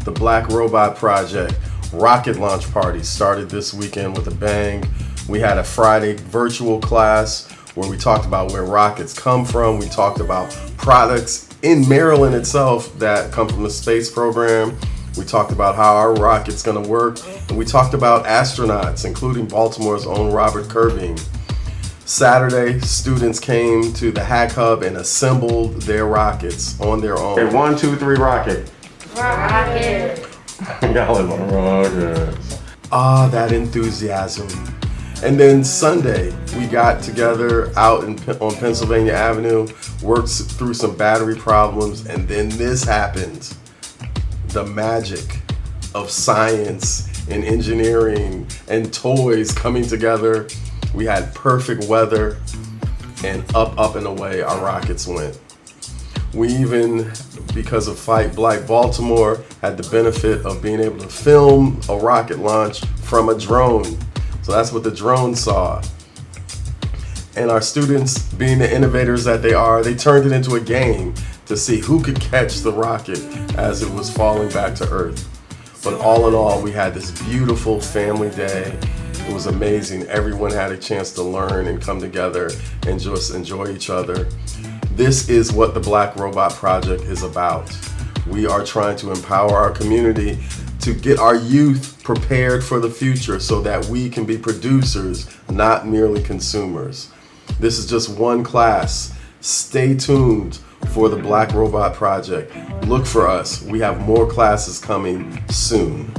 The BlkRobot project rocket launch party started this weekend with a bang. We had a Friday virtual class where we talked about where rockets come from. We talked about products in Maryland itself that come from the space program. We talked about how our rocket's going to work. And we talked about astronauts, including Baltimore's own Robert Kirby. Saturday, students came to the Hack Hub and assembled their rockets on their own. Okay, 1, 2, 3, rocket. Rocket. Y'all live on rockets. Ah, that enthusiasm. And then Sunday, we got together out on Pennsylvania Avenue, worked through some battery problems, and then this happened. The magic of science and engineering and toys coming together. We had perfect weather, and up and away our rockets went. We even, because of Fight Black Baltimore, had the benefit of being able to film a rocket launch from a drone. So that's what the drone saw. And our students, being the innovators that they are, they turned it into a game to see who could catch the rocket as it was falling back to Earth. But all in all, we had this beautiful family day. It was amazing. Everyone had a chance to learn and come together and just enjoy each other. This is what the BlkRobot project is about. We are trying to empower our community to get our youth prepared for the future so that we can be producers, not merely consumers. This is just one class. Stay tuned for the BlkRobot project. Look for us. We have more classes coming soon.